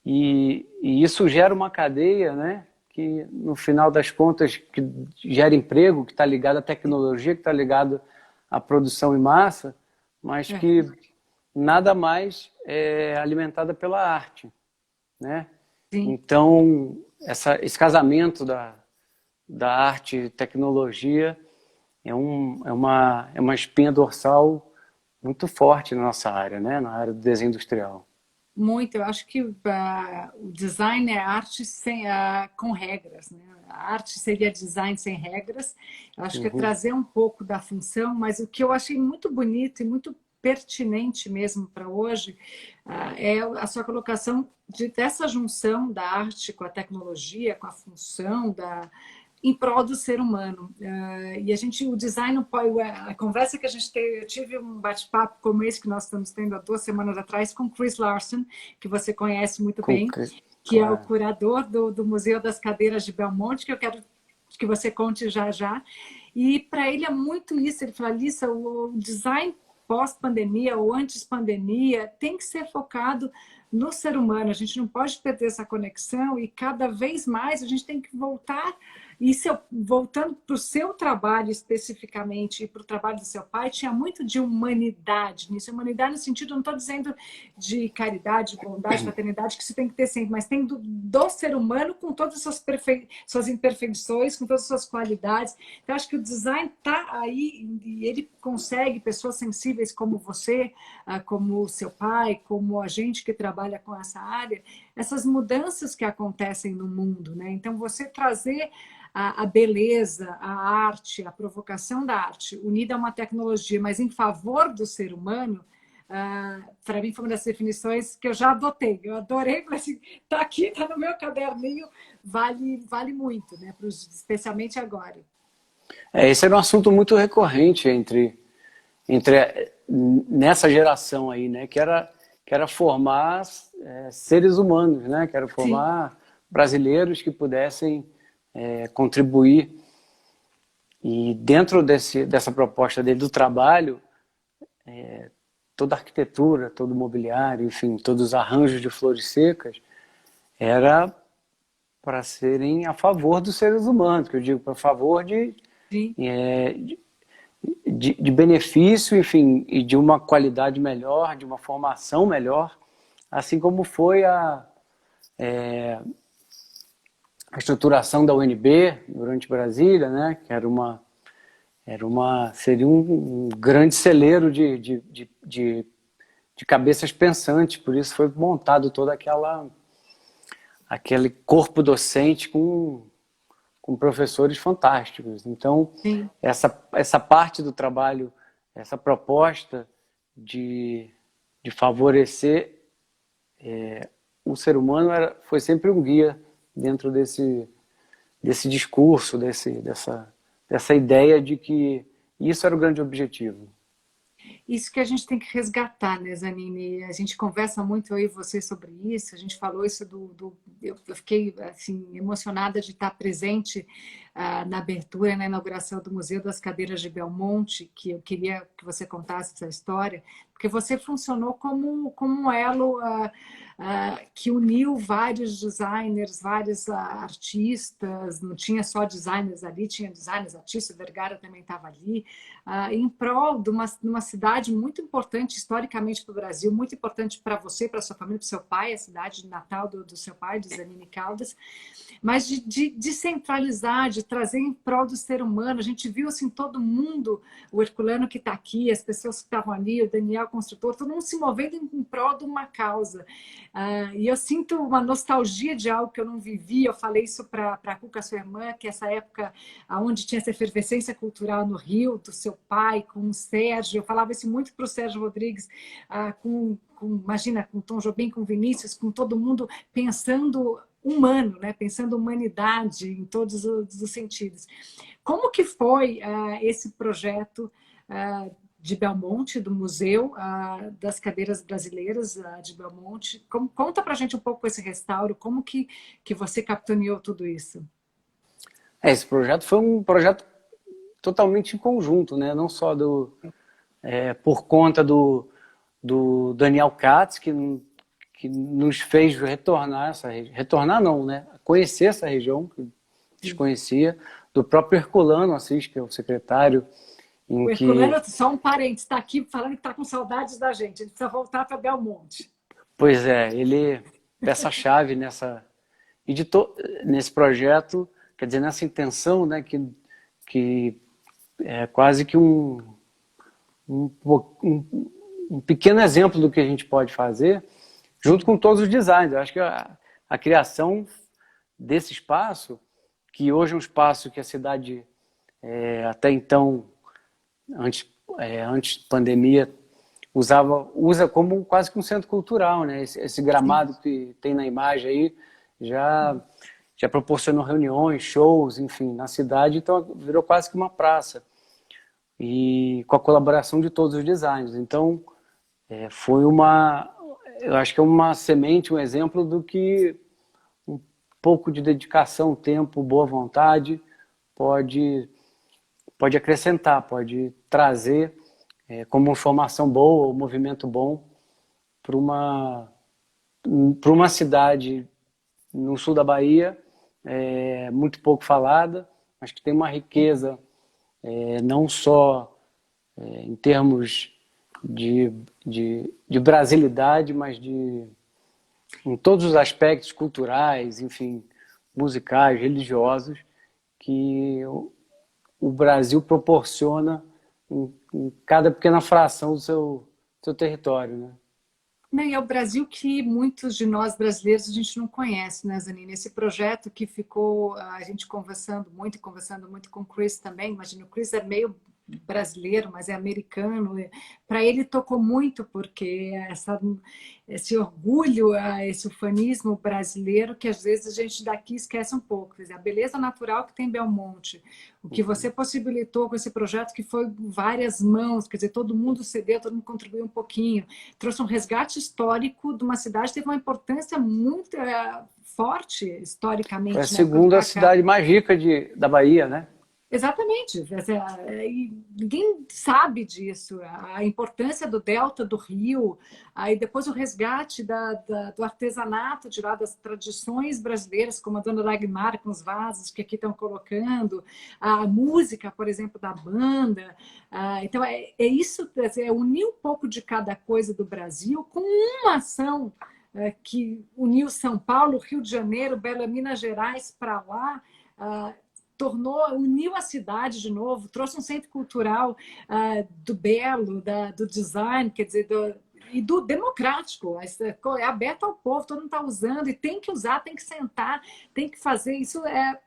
E isso gera uma cadeia, né, que no final das contas que gera emprego, que está ligado à tecnologia, que está ligado à produção em massa, mas que nada mais é alimentada pela arte, né? Sim. Então, esse casamento da arte e tecnologia é uma espinha dorsal muito forte na nossa área, né? Na área do desenho industrial. Muito, eu acho que o design é arte com regras, né? A arte seria design sem regras. Eu acho que é Uhum. trazer um pouco da função, mas o que eu achei muito bonito e muito pertinente mesmo para hoje é a sua colocação dessa junção da arte com a tecnologia, com a função em prol do ser humano. E o design não pode, a conversa que a gente teve, eu tive um bate-papo como esse que nós estamos tendo há 2 semanas atrás com Chris Larson, que você conhece muito bem, que é o Claro. curador do Museu das Cadeiras de Belmonte, que eu quero que você conte já já. E para ele é muito isso, ele fala, Alissa, o design pós-pandemia ou antes-pandemia tem que ser focado no ser humano, a gente não pode perder essa conexão e cada vez mais a gente tem que voltar. E voltando para o seu trabalho especificamente e para o trabalho do seu pai, tinha muito de humanidade nisso. Humanidade no sentido, não estou dizendo de caridade, bondade, fraternidade, que isso tem que ter sempre, mas tem do ser humano com todas as suas imperfeições, com todas as suas qualidades. Então, acho que o design está aí e ele consegue, pessoas sensíveis como você, como o seu pai, como a gente que trabalha com essa área, essas mudanças que acontecem no mundo, né? Então, você trazer a beleza, a arte, a provocação da arte, unida a uma tecnologia, mas em favor do ser humano, para mim foi uma das definições que eu já adotei. Eu adorei, falei assim, está aqui, está no meu caderninho, vale muito, né? Especialmente agora. Esse era um assunto muito recorrente nessa geração aí, né? Que era formar seres humanos, né? Que era Sim. formar brasileiros que pudessem contribuir. E dentro dessa proposta dele do trabalho, toda a arquitetura, todo o mobiliário, enfim, todos os arranjos de flores secas, era para serem a favor dos seres humanos, que eu digo, para favor de benefício, enfim, e de uma qualidade melhor, de uma formação melhor, assim como foi a estruturação da UNB durante Brasília, né, que seria um grande celeiro de cabeças pensantes, por isso foi montado todo aquele corpo docente com professores fantásticos. Então, essa parte do trabalho, essa proposta de favorecer o ser humano foi sempre um guia dentro desse discurso, dessa ideia de que isso era o grande objetivo. Isso que a gente tem que resgatar, né, Zanini? A gente conversa muito eu e você sobre isso, a gente falou isso eu fiquei assim, emocionada de estar presente na abertura, na inauguração do Museu das Cadeiras de Belmonte, que eu queria que você contasse essa história, porque você funcionou como um elo que uniu vários designers, vários artistas, não tinha só designers ali, tinha designers, artistas, Vergara também estava ali, em prol de uma cidade muito importante historicamente para o Brasil, muito importante para você, para sua família, para o seu pai, a cidade de natal do seu pai, de Zanini Caldas, mas de centralizar, de trazer em prol do ser humano. A gente viu assim, todo mundo, o Herculano que está aqui, as pessoas que estavam ali, o Daniel construtor, todo mundo se movendo em prol de uma causa. E eu sinto uma nostalgia de algo que eu não vivi. Eu falei isso para a Cuca, sua irmã, que essa época onde tinha essa efervescência cultural no Rio, do seu pai, com o Sérgio, eu falava isso muito para o Sérgio Rodrigues, imagina, com Tom Jobim, com Vinícius, com todo mundo pensando humano, né? Pensando humanidade em todos os sentidos. Como que foi esse projeto de Belmonte, do Museu das Cadeiras Brasileiras de Belmonte? Conta para a gente um pouco esse restauro, como que você capitaneou tudo isso? Esse projeto foi um projeto totalmente em conjunto, né? Não só por conta do Daniel Katz, que nos fez retornar não, né? Conhecer essa região que desconhecia, do próprio Herculano Assis, que é o secretário. O Herculano, só um parênteses, está aqui falando que está com saudades da gente, ele precisa voltar para Belmonte. Pois é, ele peça-chave nesse projeto, quer dizer, nessa intenção, né, que é quase que um pequeno exemplo do que a gente pode fazer, junto com todos os designs. Eu acho que a criação desse espaço, que hoje é um espaço que a cidade, até então, antes da pandemia, usa como quase que um centro cultural, né? Esse gramado que tem na imagem aí já proporcionou reuniões, shows, enfim, na cidade, então virou quase que uma praça. E com a colaboração de todos os designers. Então, eu acho que é uma semente, um exemplo do que um pouco de dedicação, tempo, boa vontade pode acrescentar, pode trazer como informação boa, um movimento bom para uma cidade no sul da Bahia, muito pouco falada, mas que tem uma riqueza não só em termos de brasilidade, mas em todos os aspectos culturais, enfim, musicais, religiosos, que o Brasil proporciona em cada pequena fração do seu território, né? E é o Brasil que muitos de nós brasileiros a gente não conhece, né, Zanine? Esse projeto que ficou a gente conversando muito com o Chris também. Imagina, o Chris é meio brasileiro, mas é americano. Para ele tocou muito, porque esse orgulho, esse ufanismo brasileiro que às vezes a gente daqui esquece um pouco. Quer dizer, a beleza natural que tem Belmonte, o que você possibilitou com esse projeto, que foi várias mãos, quer dizer, todo mundo cedeu, todo mundo contribuiu um pouquinho, trouxe um resgate histórico de uma cidade que teve uma importância muito forte historicamente. É a segunda cidade mais rica da Bahia, né? Exatamente. Ninguém sabe disso. A importância do delta do rio, aí depois o resgate do artesanato, de lá das tradições brasileiras, como a dona Dagmar com os vasos que aqui estão colocando, a música, por exemplo, da banda. Então, isso, é unir um pouco de cada coisa do Brasil com uma ação que uniu São Paulo, Rio de Janeiro, Belo, Minas Gerais para lá, uniu a cidade de novo, trouxe um centro cultural do belo, do design, quer dizer, e do democrático, é aberto ao povo, todo mundo está usando e tem que usar, tem que sentar, tem que fazer, isso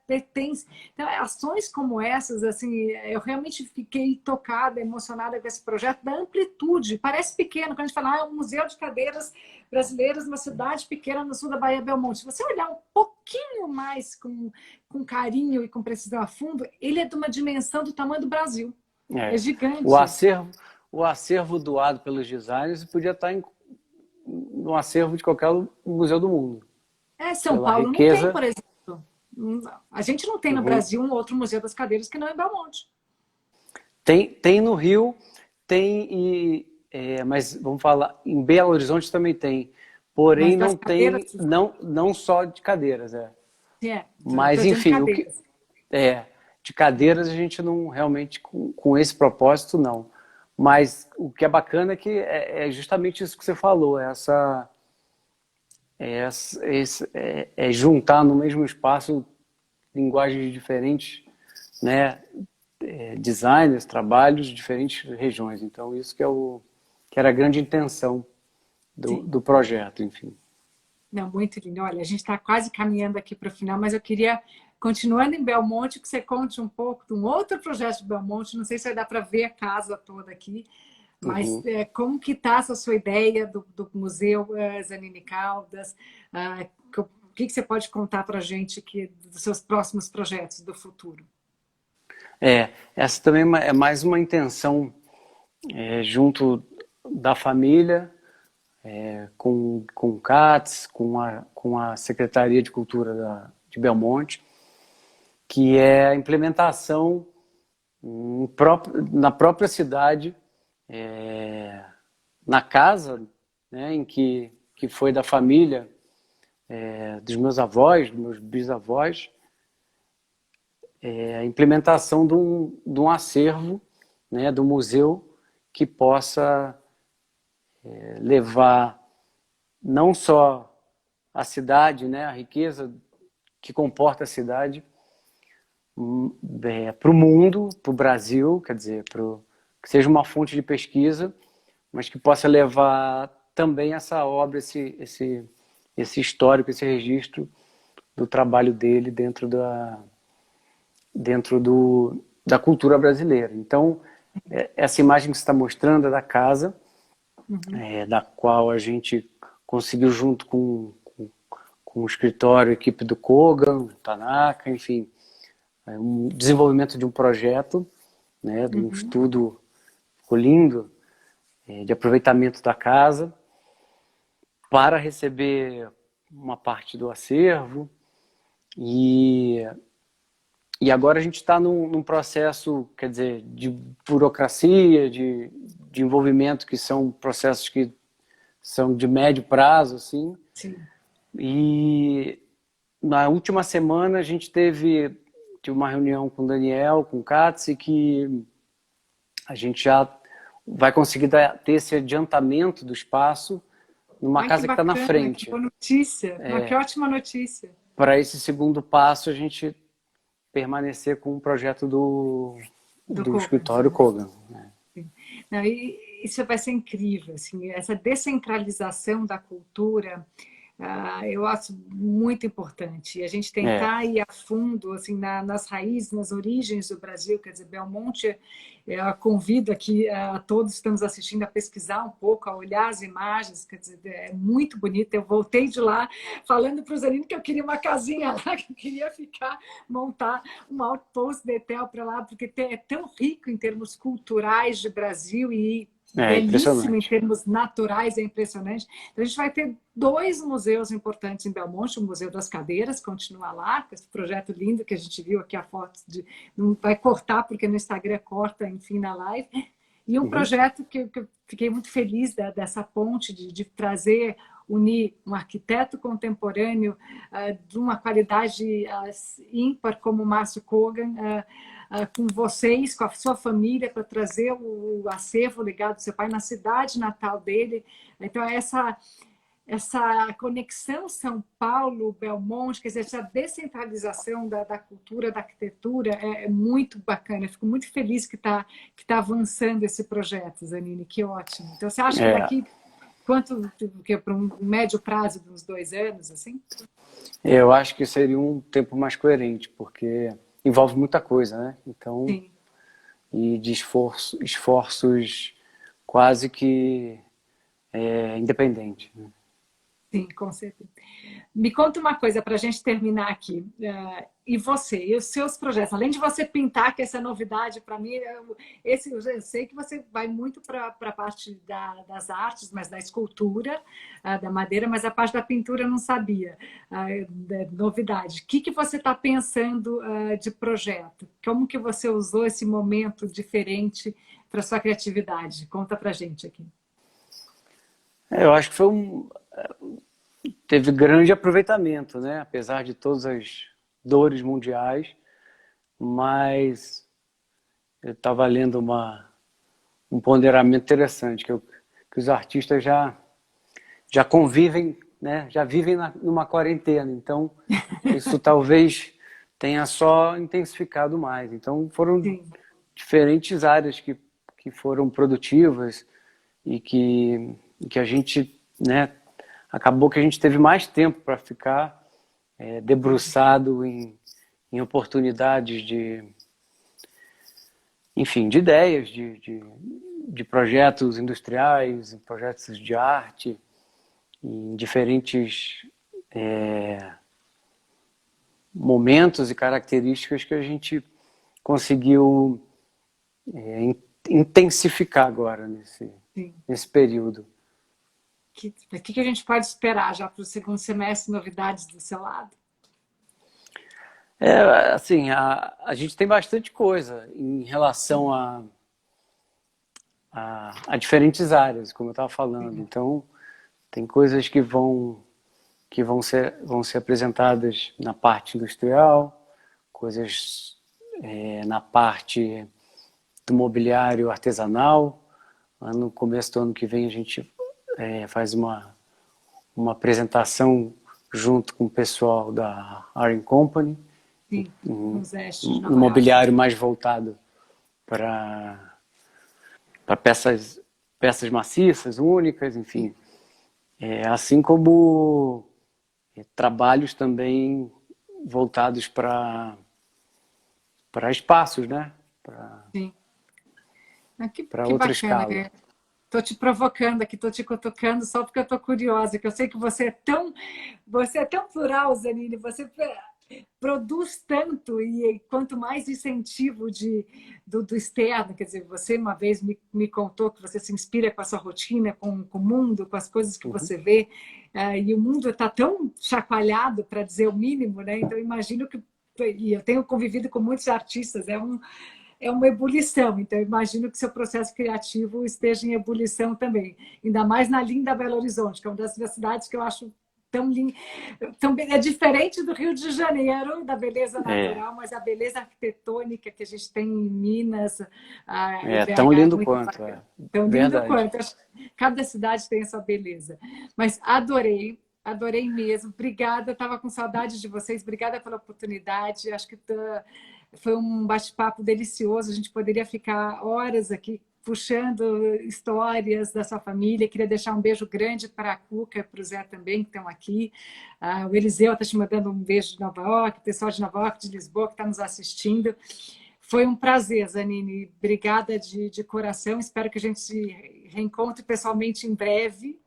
pertence. Então, ações como essas, assim, eu realmente fiquei tocada, emocionada com esse projeto, da amplitude, parece pequeno, quando a gente fala, um museu de cadeiras brasileiras numa cidade pequena no sul da Bahia, Belmonte. Se você olhar um pouquinho mais com carinho e com precisão a fundo, ele é de uma dimensão do tamanho do Brasil. É gigante. O acervo doado pelos designers podia estar no acervo de qualquer museu do mundo. São Paulo riqueza... não tem, por exemplo. A gente não tem no Brasil um outro museu das cadeiras que não é em Belmonte. Tem no Rio, mas vamos falar, em Belo Horizonte também tem. Porém, não tem, não só de cadeiras. Mas, enfim, de cadeiras a gente não realmente, com esse propósito, não. Mas o que é bacana é que é justamente isso que você falou, juntar no mesmo espaço linguagens diferentes, né? Designers, trabalhos de diferentes regiões. Então, isso que era a grande intenção do projeto, enfim. Não, muito lindo. Olha, a gente está quase caminhando aqui para o final, mas eu queria, continuando em Belmonte, que você conte um pouco de um outro projeto de Belmonte. Não sei se vai dar para ver a casa toda aqui, mas como que está essa sua ideia do Museu Zanini Caldas? O que você pode contar para a gente dos seus próximos projetos do futuro? Essa também é mais uma intenção junto da família, com o CATS, com a Secretaria de Cultura de Belmonte, que é a implementação na própria cidade, na casa, né, em que foi da família, dos meus avós, dos meus bisavós, a implementação de um acervo, né, do museu que possa levar não só a cidade, né, a riqueza que comporta a cidade, para o mundo, para o Brasil, quer dizer, que seja uma fonte de pesquisa, mas que possa levar também essa obra, esse histórico, esse registro do trabalho dele dentro da cultura brasileira. Então, essa imagem que você está mostrando é da casa, da qual a gente conseguiu, junto com o escritório, a equipe do Kogan, Tanaka, enfim, um desenvolvimento de um projeto, né, de um estudo, ficou lindo, de aproveitamento da casa, para receber uma parte do acervo. E agora a gente está num processo, quer dizer, de burocracia, de envolvimento, que são processos que são de médio prazo, assim. Sim. E na última semana a gente teve uma reunião com o Daniel, com o Katsi, que a gente já vai conseguir ter esse adiantamento do espaço numa casa que está na frente. Que boa notícia, que ótima notícia. Para esse segundo passo, a gente permanecer com o projeto do escritório Kogan. Não, isso vai ser incrível, assim, essa descentralização da cultura, eu acho muito importante. E a gente tentar ir a fundo assim, nas raízes, nas origens do Brasil, quer dizer, Belmonte, eu convido aqui a todos que estamos assistindo a pesquisar um pouco, a olhar as imagens, quer dizer, é muito bonito. Eu voltei de lá falando para o Zanini que eu queria uma casinha lá, que eu queria montar um outpost de hotel para lá, porque é tão rico em termos culturais de Brasil e belíssimo em termos naturais, é impressionante. Então, a gente vai ter 2 museus importantes em Belmonte, o Museu das Cadeiras, continua lá, com esse projeto lindo que a gente viu aqui, a foto, não vai cortar, porque no Instagram corta, enfim, na live, e um projeto que eu fiquei muito feliz dessa ponte, de trazer, unir um arquiteto contemporâneo de uma qualidade ímpar como o Márcio Kogan, com vocês, com a sua família, para trazer o acervo ligado do seu pai na cidade natal dele. Então, essa conexão São Paulo, Belmonte, quer dizer, essa descentralização da cultura, da arquitetura é muito bacana. Eu fico muito feliz que tá avançando esse projeto, Zanini, que ótimo. Então, você acha que daqui quanto, que para um médio prazo de uns 2 anos, assim? Eu acho que seria um tempo mais coerente, porque envolve muita coisa, né? Então, Sim. e de esforços quase que independentes, né? Sim, com certeza. Me conta uma coisa para a gente terminar aqui. E você, e os seus projetos? Além de você pintar, que essa é novidade para mim, eu sei que você vai muito para a parte das artes, mas da escultura, da madeira, mas a parte da pintura eu não sabia. Novidade. O que você está pensando de projeto? Como que você usou esse momento diferente para sua criatividade? Conta para a gente aqui. Eu acho que teve grande aproveitamento, né? Apesar de todas as dores mundiais, mas eu estava lendo um ponderamento interessante, que os artistas já convivem, né? Já vivem numa quarentena, então isso talvez tenha só intensificado mais. Então foram Sim. diferentes áreas que foram produtivas e que a gente, né, acabou que a gente teve mais tempo para ficar debruçado em oportunidades enfim, de ideias, de projetos industriais, projetos de arte, em diferentes momentos e características que a gente conseguiu intensificar agora nesse período. O que a gente pode esperar já para o segundo semestre, novidades do seu lado? Assim, a gente tem bastante coisa em relação a diferentes áreas, como eu estava falando. Então, tem coisas que vão ser apresentadas na parte industrial, coisas na parte do mobiliário artesanal. No começo do ano que vem a gente faz uma apresentação junto com o pessoal da Aring Company. Sim, nos Estes de No Nova York. mobiliário mais voltado para peças maciças, únicas, enfim. Assim como trabalhos também voltados para espaços, né? Sim. Para Que outra bacana. escala. Estou te provocando aqui, estou te cutucando só porque eu estou curiosa, que eu sei que você é tão plural, Zanini, você produz tanto e quanto mais incentivo do externo, quer dizer, você uma vez me contou que você se inspira com a sua rotina, com o mundo, com as coisas que você vê, e o mundo está tão chacoalhado, para dizer o mínimo, né? Então, imagino que, e eu tenho convivido com muitos artistas, é uma ebulição, então eu imagino que seu processo criativo esteja em ebulição também, ainda mais na linda Belo Horizonte, que é uma das cidades que eu acho tão linda. É diferente do Rio de Janeiro, da beleza natural, mas a beleza arquitetônica que a gente tem em Minas, em Tão BH é lindo muito quanto, bacana. Tão lindo verdade. quanto. Cada cidade tem a sua beleza. Mas adorei mesmo. Obrigada, estava com saudade de vocês. Obrigada pela oportunidade. Acho que foi um bate-papo delicioso. A gente poderia ficar horas aqui puxando histórias da sua família. Queria deixar um beijo grande para a Cuca e para o Zé também, que estão aqui. O Eliseu está te mandando um beijo de Nova York, o pessoal de Nova York, de Lisboa, que está nos assistindo. Foi um prazer, Zanini. Obrigada de coração. Espero que a gente se reencontre pessoalmente em breve.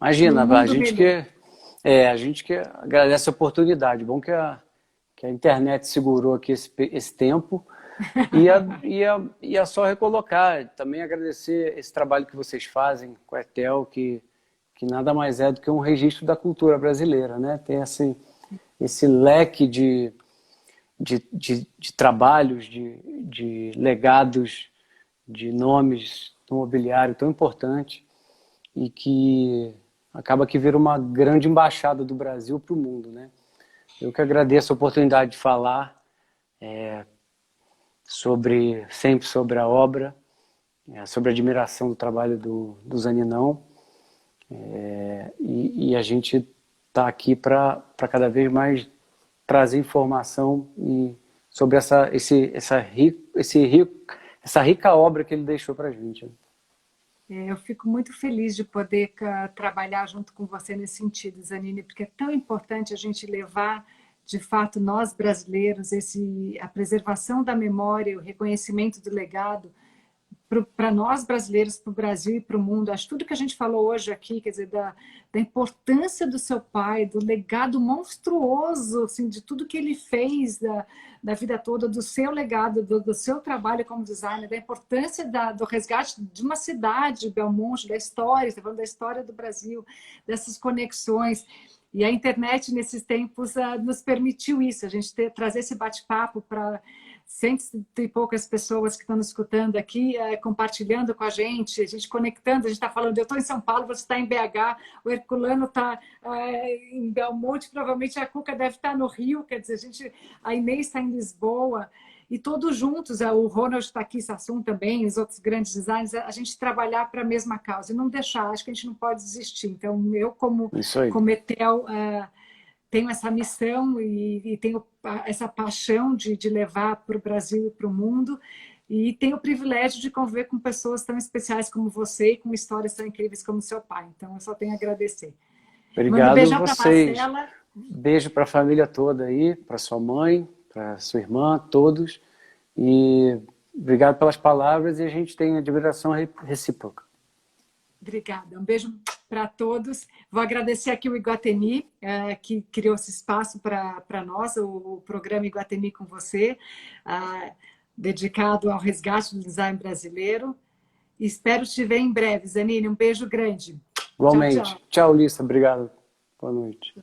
Imagina, a gente que agradece a oportunidade. Bom que a internet segurou aqui esse tempo. E só recolocar, também agradecer esse trabalho que vocês fazem com a ETEL, que nada mais é do que um registro da cultura brasileira, né? Tem esse leque de trabalhos, de legados, de nomes no mobiliário tão importante e que acaba que vira uma grande embaixada do Brasil para o mundo, né? Eu que agradeço a oportunidade de falar sempre sobre a obra, sobre a admiração do trabalho do Zaninão, e a gente está aqui para cada vez mais trazer informação sobre essa rica obra que ele deixou para a gente. Eu fico muito feliz de poder trabalhar junto com você nesse sentido, Zanine, porque é tão importante a gente levar, de fato, nós brasileiros, a preservação da memória, o reconhecimento do legado, para nós brasileiros, para o Brasil e para o mundo. Acho que tudo que a gente falou hoje aqui, quer dizer, da importância do seu pai, do legado monstruoso, assim, de tudo que ele fez da vida toda, do seu legado, do seu trabalho como designer, da importância do resgate de uma cidade, Belmonte, da história, está falando da história do Brasil, dessas conexões. E a internet, nesses tempos, nos permitiu isso, a gente trazer esse bate-papo para 100 e poucas pessoas que estão nos escutando aqui, compartilhando com a gente conectando, a gente está falando, eu estou em São Paulo, você está em BH, o Herculano está em Belmonte, provavelmente a Cuca deve estar no Rio, quer dizer, a Inês está em Lisboa, e todos juntos, o Ronald está aqui, Sassum também, os outros grandes designers, a gente trabalhar para a mesma causa e não deixar, acho que a gente não pode desistir. Então, eu como Etel, tenho essa missão e tenho essa paixão de levar para o Brasil e para o mundo, e tenho o privilégio de conviver com pessoas tão especiais como você e com histórias tão incríveis como seu pai. Então, eu só tenho a agradecer. Obrigado a vocês. Beijo para a família toda aí, para sua mãe, para sua irmã, todos. E obrigado pelas palavras, e a gente tem admiração recíproca. Obrigada. Um beijo para todos. Vou agradecer aqui o Iguatemi, que criou esse espaço para nós, o programa Iguatemi com você, dedicado ao resgate do design brasileiro. Espero te ver em breve, Zanine. Um beijo grande. Igualmente. Tchau, Lissa. Obrigado. Boa noite.